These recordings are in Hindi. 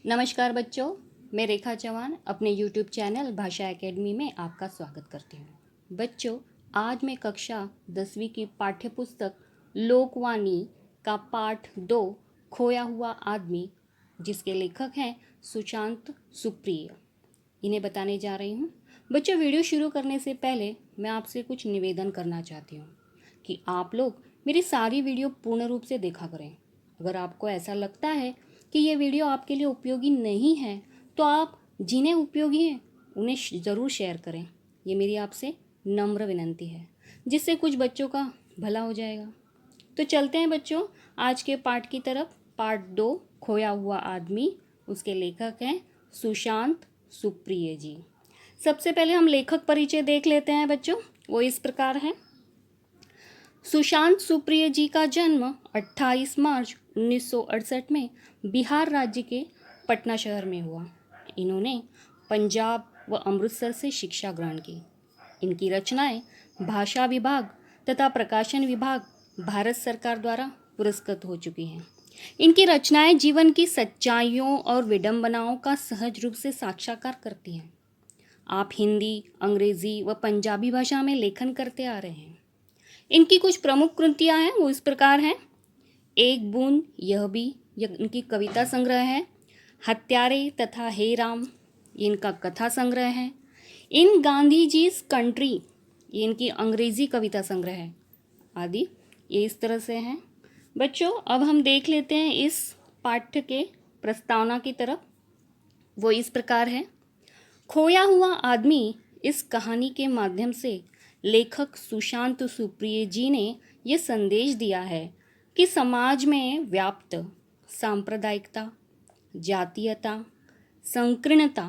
नमस्कार बच्चों, मैं रेखा चौहान अपने YouTube चैनल भाषा एकेडमी में आपका स्वागत करती हूँ। बच्चों, आज मैं कक्षा 10वीं की पाठ्यपुस्तक लोकवाणी का पाठ 2 खोया हुआ आदमी, जिसके लेखक हैं सुशांत सुप्रिय, इन्हें बताने जा रही हूँ। बच्चों, वीडियो शुरू करने से पहले मैं आपसे कुछ निवेदन करना चाहती हूँ कि आप लोग मेरी सारी वीडियो पूर्ण रूप से देखा करें। अगर आपको ऐसा लगता है कि ये वीडियो आपके लिए उपयोगी नहीं है तो आप जिन्हें उपयोगी है उन्हें ज़रूर शेयर करें। ये मेरी आपसे नम्र विनंती है, जिससे कुछ बच्चों का भला हो जाएगा। तो चलते हैं बच्चों आज के पाठ की तरफ। पाठ 2 खोया हुआ आदमी, उसके लेखक हैं सुशांत सुप्रिय जी। सबसे पहले हम लेखक परिचय देख लेते हैं बच्चों। वो इस प्रकार है। सुशांत सुप्रिय जी का जन्म 28 मार्च 1968 में बिहार राज्य के पटना शहर में हुआ। इन्होंने पंजाब व अमृतसर से शिक्षा ग्रहण की। इनकी रचनाएं भाषा विभाग तथा प्रकाशन विभाग भारत सरकार द्वारा पुरस्कृत हो चुकी हैं। इनकी रचनाएं जीवन की सच्चाइयों और विडंबनाओं का सहज रूप से साक्षात्कार करती हैं। आप हिंदी, अंग्रेजी व पंजाबी भाषा में लेखन करते आ रहे हैं। इनकी कुछ प्रमुख कृतियाँ हैं, वो इस प्रकार हैं। एक बूंद यह भी, यह इनकी कविता संग्रह है। हत्यारे तथा हे राम, ये इनका कथा संग्रह है। इन गांधी जी's कंट्री, ये इनकी अंग्रेजी कविता संग्रह है आदि। ये इस तरह से हैं। बच्चों, अब हम देख लेते हैं इस पाठ्य के प्रस्तावना की तरफ। वो इस प्रकार है। खोया हुआ आदमी इस कहानी के माध्यम से लेखक सुशांत सुप्रिय जी ने यह संदेश दिया है कि समाज में व्याप्त सांप्रदायिकता, जातीयता, संकीर्णता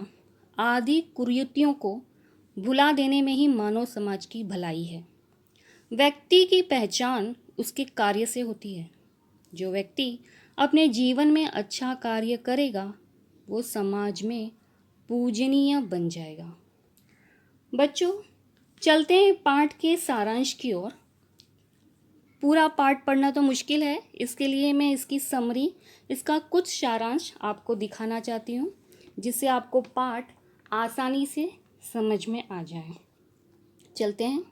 आदि कुरीतियों को भुला देने में ही मानव समाज की भलाई है। व्यक्ति की पहचान उसके कार्य से होती है। जो व्यक्ति अपने जीवन में अच्छा कार्य करेगा वो समाज में पूजनीय बन जाएगा। बच्चों, चलते हैं पाठ के सारांश की ओर। पूरा पाठ पढ़ना तो मुश्किल है, इसके लिए मैं इसकी समरी, इसका कुछ सारांश आपको दिखाना चाहती हूँ, जिससे आपको पाठ आसानी से समझ में आ जाए। चलते हैं।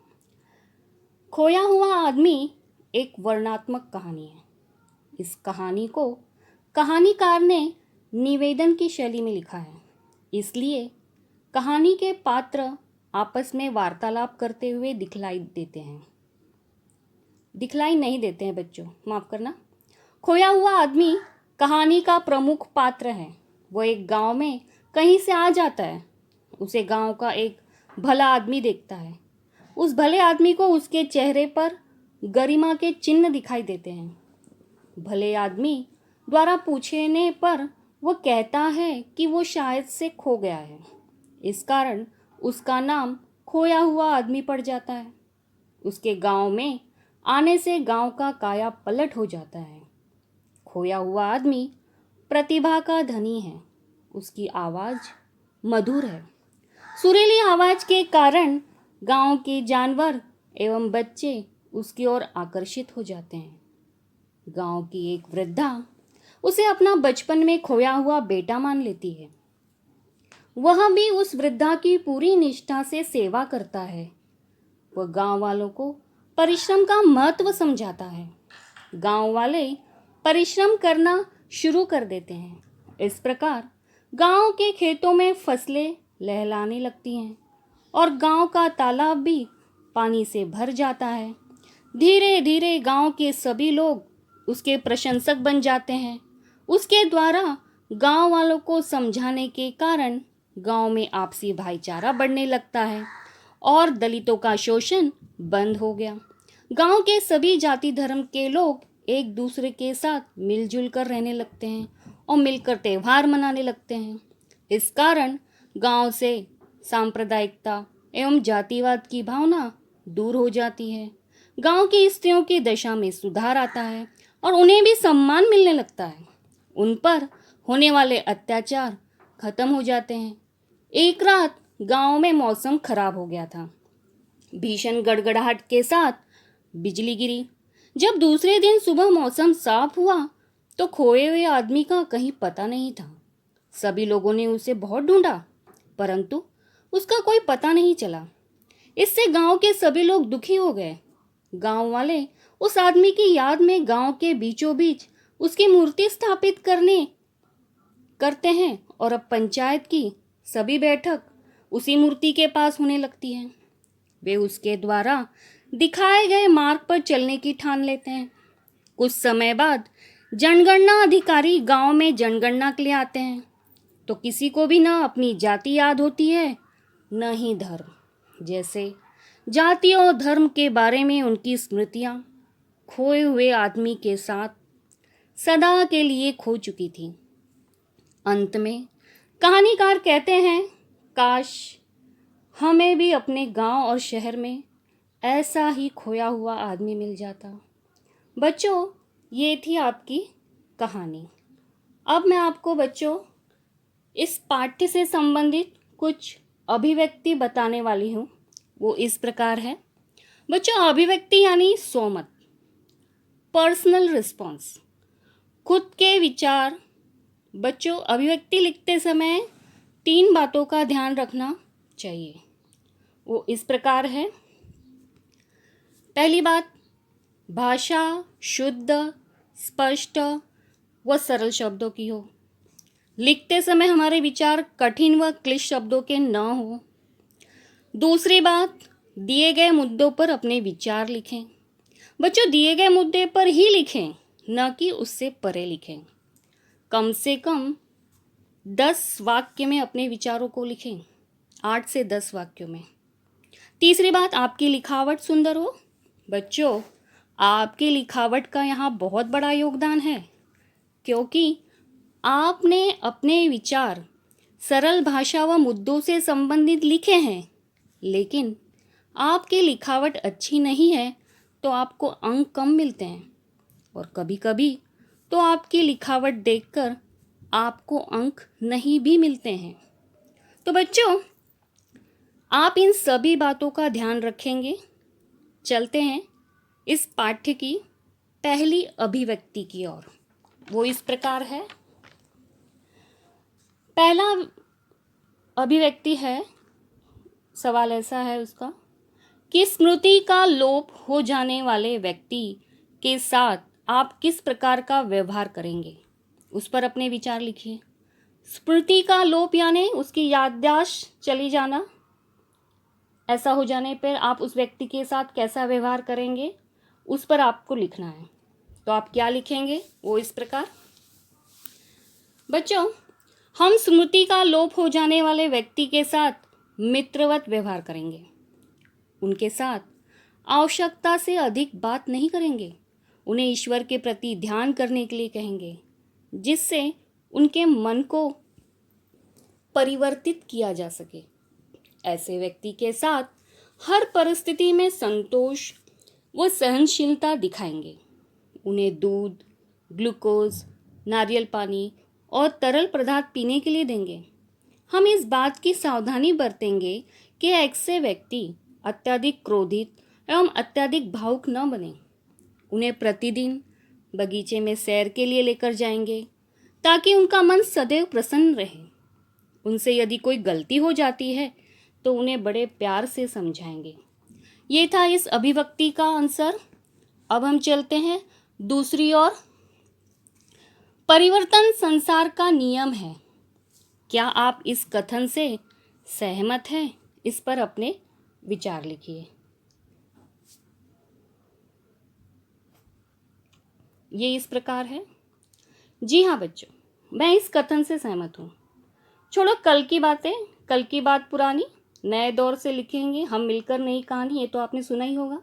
खोया हुआ आदमी एक वर्णनात्मक कहानी है। इस कहानी को कहानीकार ने निवेदन की शैली में लिखा है, इसलिए कहानी के पात्र आपस में वार्तालाप करते हुए दिखलाई नहीं देते हैं बच्चों, माफ़ करना। खोया हुआ आदमी कहानी का प्रमुख पात्र है। वो एक गांव में कहीं से आ जाता है। उसे गांव का एक भला आदमी देखता है। उस भले आदमी को उसके चेहरे पर गरिमा के चिन्ह दिखाई देते हैं। भले आदमी द्वारा पूछने पर वो कहता है कि वो शायद से खो गया है। इस कारण उसका नाम खोया हुआ आदमी पड़ जाता है। उसके गांव में आने से गांव का काया पलट हो जाता है। खोया हुआ आदमी प्रतिभा का धनी है। उसकी आवाज़ मधुर है। सुरीली आवाज़ के कारण गांव के जानवर एवं बच्चे उसकी ओर आकर्षित हो जाते हैं। गांव की एक वृद्धा उसे अपना बचपन में खोया हुआ बेटा मान लेती है। वह भी उस वृद्धा की पूरी निष्ठा से सेवा करता है। वह गांव वालों को परिश्रम का महत्व समझाता है। गांव वाले परिश्रम करना शुरू कर देते हैं। इस प्रकार गांव के खेतों में फसलें लहलाने लगती हैं और गांव का तालाब भी पानी से भर जाता है। धीरे धीरे गांव के सभी लोग उसके प्रशंसक बन जाते हैं। उसके द्वारा गांव वालों को समझाने के कारण गांव में आपसी भाईचारा बढ़ने लगता है और दलितों का शोषण बंद हो गया। गांव के सभी जाति धर्म के लोग एक दूसरे के साथ मिलजुल कर रहने लगते हैं और मिलकर त्यौहार मनाने लगते हैं। इस कारण गांव से सांप्रदायिकता एवं जातिवाद की भावना दूर हो जाती है। गांव की स्त्रियों की दशा में सुधार आता है और उन्हें भी सम्मान मिलने लगता है। उन पर होने वाले अत्याचार खत्म हो जाते हैं। एक रात गांव में मौसम खराब हो गया था। भीषण गड़गड़ाहट के साथ बिजली गिरी। जब दूसरे दिन सुबह मौसम साफ हुआ तो खोए हुए आदमी का कहीं पता नहीं था। सभी लोगों ने उसे बहुत ढूंढा, परंतु उसका कोई पता नहीं चला। इससे गांव के सभी लोग दुखी हो गए। गांव वाले उस आदमी की याद में गांव के बीचों बीच उसकी मूर्ति स्थापित करते हैं और अब पंचायत की सभी बैठक उसी मूर्ति के पास होने लगती है। वे उसके द्वारा दिखाए गए मार्ग पर चलने की ठान लेते हैं। कुछ समय बाद जनगणना अधिकारी गांव में जनगणना के लिए आते हैं, तो किसी को भी न अपनी जाति याद होती है न ही धर्म। जैसे जाति और धर्म के बारे में उनकी स्मृतियां खोए हुए आदमी के साथ सदा के लिए खो चुकी थी। अंत में कहानीकार कहते हैं, काश हमें भी अपने गांव और शहर में ऐसा ही खोया हुआ आदमी मिल जाता। बच्चों, ये थी आपकी कहानी। अब मैं आपको बच्चों इस पाठ्य से संबंधित कुछ अभिव्यक्ति बताने वाली हूँ। वो इस प्रकार है। बच्चों, अभिव्यक्ति यानी सोमत, पर्सनल रिस्पॉन्स, खुद के विचार। बच्चों, अभिव्यक्ति लिखते समय 3 बातों का ध्यान रखना चाहिए। वो इस प्रकार है। पहली बात, भाषा शुद्ध, स्पष्ट व सरल शब्दों की हो। लिखते समय हमारे विचार कठिन व क्लिष्ट शब्दों के न हो। दूसरी बात, दिए गए मुद्दों पर अपने विचार लिखें। बच्चों, दिए गए मुद्दे पर ही लिखें, न कि उससे परे लिखें। कम से कम 10 वाक्य में अपने विचारों को लिखें, 8 से 10 वाक्यों में। तीसरी बात, आपकी लिखावट सुंदर हो। बच्चों, आपकी लिखावट का यहाँ बहुत बड़ा योगदान है, क्योंकि आपने अपने विचार सरल भाषा व मुद्दों से संबंधित लिखे हैं, लेकिन आपकी लिखावट अच्छी नहीं है तो आपको अंक कम मिलते हैं, और कभी कभी तो आपकी लिखावट देखकर आपको अंक नहीं भी मिलते हैं। तो बच्चों, आप इन सभी बातों का ध्यान रखेंगे। चलते हैं इस पाठ्य की पहली अभिव्यक्ति की ओर। वो इस प्रकार है। पहला अभिव्यक्ति है, सवाल ऐसा है उसका कि स्मृति का लोप हो जाने वाले व्यक्ति के साथ आप किस प्रकार का व्यवहार करेंगे, उस पर अपने विचार लिखिए। स्मृति का लोप यानी उसकी याददाश्त चली जाना, ऐसा हो जाने पर आप उस व्यक्ति के साथ कैसा व्यवहार करेंगे, उस पर आपको लिखना है। तो आप क्या लिखेंगे, वो इस प्रकार। बच्चों, हम स्मृति का लोप हो जाने वाले व्यक्ति के साथ मित्रवत व्यवहार करेंगे। उनके साथ आवश्यकता से अधिक बात नहीं करेंगे। उन्हें ईश्वर के प्रति ध्यान करने के लिए कहेंगे, जिससे उनके मन को परिवर्तित किया जा सके। ऐसे व्यक्ति के साथ हर परिस्थिति में संतोष व सहनशीलता दिखाएंगे। उन्हें दूध, ग्लूकोज, नारियल पानी और तरल पदार्थ पीने के लिए देंगे। हम इस बात की सावधानी बरतेंगे कि ऐसे व्यक्ति अत्यधिक क्रोधित एवं अत्यधिक भावुक न बने। उन्हें प्रतिदिन बगीचे में सैर के लिए लेकर जाएंगे, ताकि उनका मन सदैव प्रसन्न रहे। उनसे यदि कोई गलती हो जाती है तो उन्हें बड़े प्यार से समझाएंगे। ये था इस अभिव्यक्ति का आंसर। अब हम चलते हैं दूसरी ओर। परिवर्तन संसार का नियम है। क्या आप इस कथन से सहमत हैं? इस पर अपने विचार लिखिए। ये इस प्रकार है। जी हाँ बच्चों, मैं इस कथन से सहमत हूँ। छोड़ो कल की बातें, कल की बात पुरानी, नए दौर से लिखेंगे हम मिलकर नई कहानी। ये तो आपने सुना ही होगा।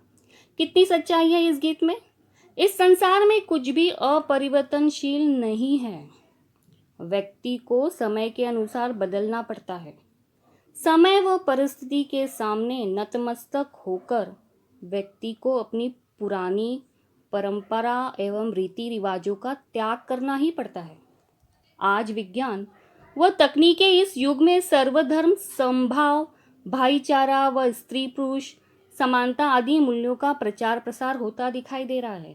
कितनी सच्चाई है इस गीत में। इस संसार में कुछ भी अपरिवर्तनशील नहीं है। व्यक्ति को समय के अनुसार बदलना पड़ता है। समय व परिस्थिति के सामने नतमस्तक होकर व्यक्ति को अपनी पुरानी परंपरा एवं रीति रिवाजों का त्याग करना ही पड़ता है। आज विज्ञान व तकनीकें इस युग में सर्वधर्म समभाव, भाईचारा व स्त्री पुरुष समानता आदि मूल्यों का प्रचार प्रसार होता दिखाई दे रहा है।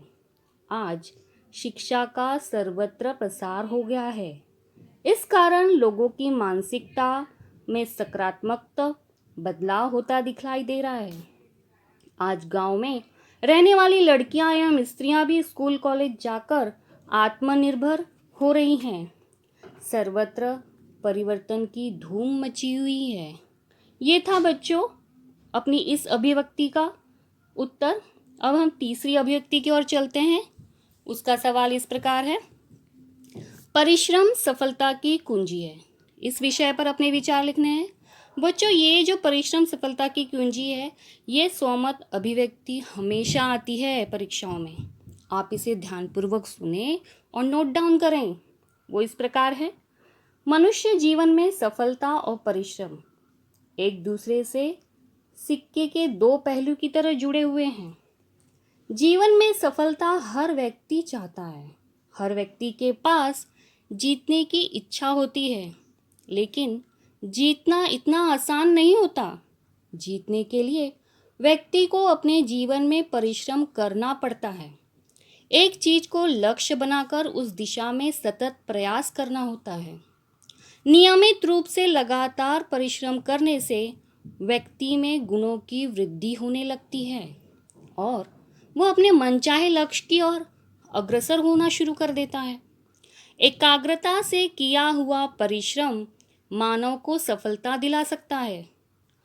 आज शिक्षा का सर्वत्र प्रसार हो गया है। इस कारण लोगों की मानसिकता में सकारात्मक बदलाव होता दिखाई दे रहा है। आज गांव में रहने वाली लड़कियां एवं स्त्रियां भी स्कूल कॉलेज जाकर आत्मनिर्भर हो रही हैं। सर्वत्र परिवर्तन की धूम मची हुई है। ये था बच्चों अपनी इस अभिव्यक्ति का उत्तर। अब हम तीसरी अभिव्यक्ति की ओर चलते हैं। उसका सवाल इस प्रकार है, परिश्रम सफलता की कुंजी है। इस विषय पर अपने विचार लिखने हैं। बच्चों, ये जो परिश्रम सफलता की कुंजी है, ये स्वमत अभिव्यक्ति हमेशा आती है परीक्षाओं में। आप इसे ध्यानपूर्वक सुने और नोट डाउन करें। वो इस प्रकार है, मनुष्य जीवन में सफलता और परिश्रम एक दूसरे से सिक्के के दो पहलू की तरह जुड़े हुए हैं। जीवन में सफलता हर व्यक्ति चाहता है। हर व्यक्ति के पास जीतने की इच्छा होती है, लेकिन जीतना इतना आसान नहीं होता। जीतने के लिए व्यक्ति को अपने जीवन में परिश्रम करना पड़ता है। एक चीज को लक्ष्य बनाकर उस दिशा में सतत प्रयास करना होता है। नियमित रूप से लगातार परिश्रम करने से व्यक्ति में गुणों की वृद्धि होने लगती है और वह अपने मनचाहे लक्ष्य की ओर अग्रसर होना शुरू कर देता है। एकाग्रता से किया हुआ परिश्रम मानव को सफलता दिला सकता है।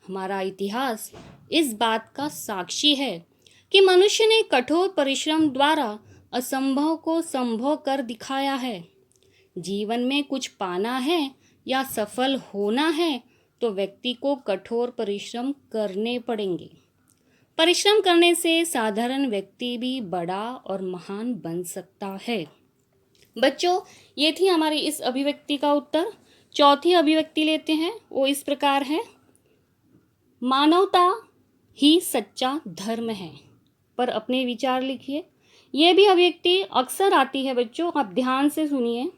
हमारा इतिहास इस बात का साक्षी है कि मनुष्य ने कठोर परिश्रम द्वारा असंभव को संभव कर दिखाया है। जीवन में कुछ पाना है या सफल होना है तो व्यक्ति को कठोर परिश्रम करने पड़ेंगे। परिश्रम करने से साधारण व्यक्ति भी बड़ा और महान बन सकता है। बच्चों, ये थी हमारी इस अभिव्यक्ति का उत्तर। चौथी अभिव्यक्ति लेते हैं। वो इस प्रकार है, मानवता ही सच्चा धर्म है। पर अपने विचार लिखिए। ये भी अभिव्यक्ति अक्सर आती है बच्चों, आप ध्यान से सुनिए,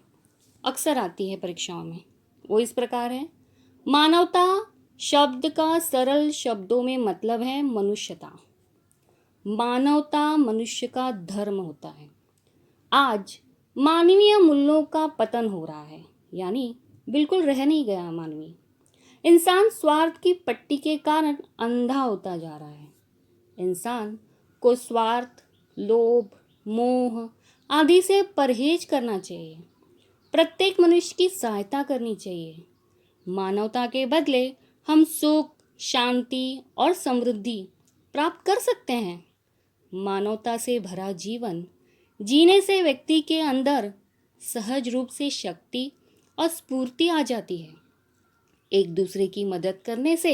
अक्सर आती है परीक्षाओं में। वो इस प्रकार है, मानवता शब्द का सरल शब्दों में मतलब है मनुष्यता। मानवता मनुष्य का धर्म होता है। आज मानवीय मूल्यों का पतन हो रहा है, यानी बिल्कुल रह नहीं गया मानवीय। इंसान स्वार्थ की पट्टी के कारण अंधा होता जा रहा है। इंसान को स्वार्थ, लोभ, मोह आदि से परहेज करना चाहिए। प्रत्येक मनुष्य की सहायता करनी चाहिए। मानवता के बदले हम सुख, शांति और समृद्धि प्राप्त कर सकते हैं। मानवता से भरा जीवन जीने से व्यक्ति के अंदर सहज रूप से शक्ति और स्फूर्ति आ जाती है। एक दूसरे की मदद करने से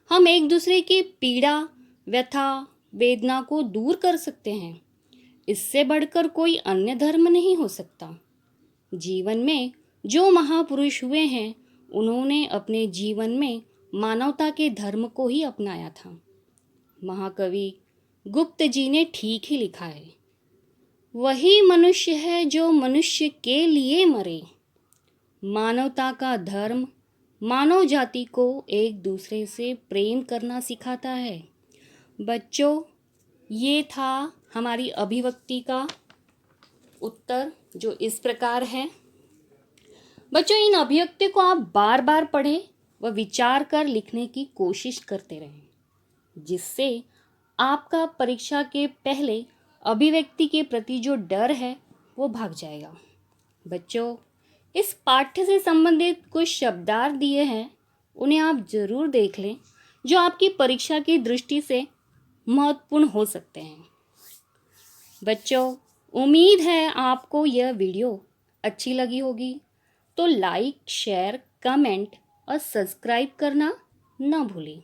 हम एक दूसरे की पीड़ा, व्यथा, वेदना को दूर कर सकते हैं। इससे बढ़कर कोई अन्य धर्म नहीं हो सकता। जीवन में जो महापुरुष हुए हैं, उन्होंने अपने जीवन में मानवता के धर्म को ही अपनाया था। महाकवि गुप्त जी ने ठीक ही लिखा है, वही मनुष्य है जो मनुष्य के लिए मरे। मानवता का धर्म मानव जाति को एक दूसरे से प्रेम करना सिखाता है। बच्चों, ये था हमारी अभिव्यक्ति का उत्तर, जो इस प्रकार है। बच्चों, इन अभिव्यक्ति को आप बार बार पढ़ें व विचार कर लिखने की कोशिश करते रहें, जिससे आपका परीक्षा के पहले अभिव्यक्ति के प्रति जो डर है वो भाग जाएगा। बच्चों, इस पाठ्य से संबंधित कुछ शब्दार्थ दिए हैं, उन्हें आप ज़रूर देख लें, जो आपकी परीक्षा की दृष्टि से महत्वपूर्ण हो सकते हैं। बच्चों, उम्मीद है आपको यह वीडियो अच्छी लगी होगी, तो लाइक, शेयर, कमेंट और सब्सक्राइब करना ना भूलें।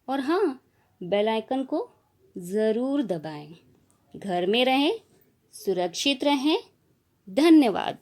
और हाँ, बेल आइकन को ज़रूर दबाएं। घर में रहें, सुरक्षित रहें। धन्यवाद।